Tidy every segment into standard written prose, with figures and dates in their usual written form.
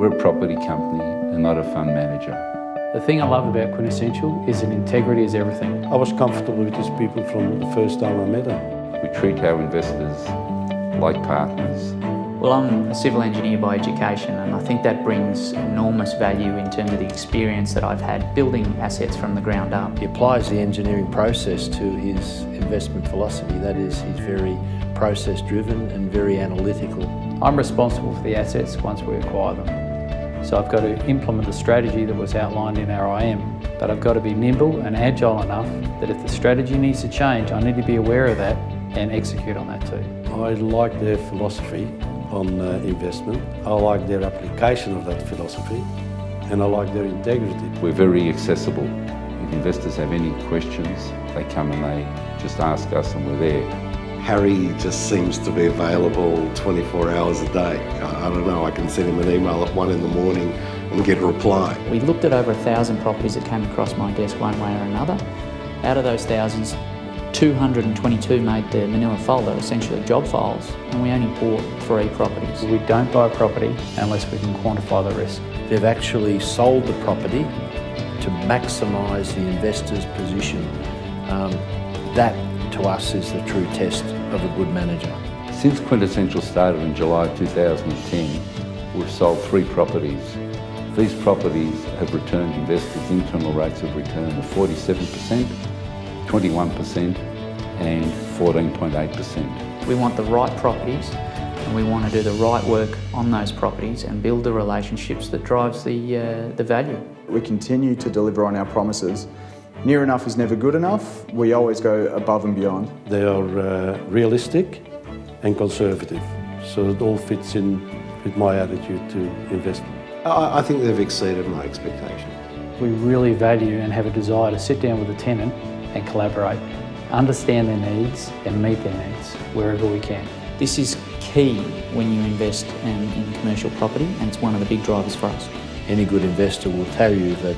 We're a property company and not a fund manager. The thing I love about Quintessential is that integrity is everything. I was comfortable with these people from the first time I met them. We treat our investors like partners. Well, I'm a civil engineer by education, and I think that brings enormous value in terms of the experience that I've had building assets from the ground up. He applies the engineering process to his investment philosophy. That is, he's very process driven and very analytical. I'm responsible for the assets once we acquire them. So I've got to implement the strategy that was outlined in our IM, but I've got to be nimble and agile enough that if the strategy needs to change, I need to be aware of that and execute on that too. I like their philosophy on investment. I like their application of that philosophy, and I like their integrity. We're very accessible. If investors have any questions, they come and they just ask us and we're there. Harry just seems to be available 24 hours a day. I don't know, I can send him an email at 1 in the morning and get a reply. We looked at over 1,000 properties that came across my desk one way or another. Out of those thousands, 222 made the manila folder, essentially job files, and we only bought 3 properties. We don't buy a property unless we can quantify the risk. They've actually sold the property to maximise the investor's position. That, to us, is the true test of a good manager. Since Quintessential started in July 2010, we've sold 3 properties. These properties have returned investors internal rates of return of 47%, 21% and 14.8%. We want the right properties, and we want to do the right work on those properties and build the relationships that drives the value. We continue to deliver on our promises. Near enough is never good enough. We always go above and beyond. They are realistic and conservative, so it all fits in with my attitude to investment. I think they've exceeded my expectations. We really value and have a desire to sit down with the tenant and collaborate, understand their needs and meet their needs wherever we can. This is key when you invest in commercial property, and it's one of the big drivers for us. Any good investor will tell you that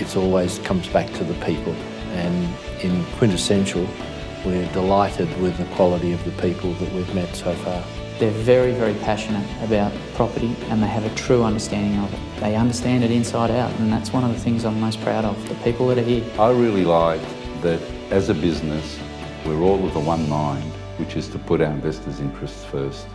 it always comes back to the people, and in Quintessential we're delighted with the quality of the people that we've met so far. They're very, very passionate about property, and they have a true understanding of it. They understand it inside out, and that's one of the things I'm most proud of, the people that are here. I really like that as a business, we're all of the one mind, which is to put our investors' interests first.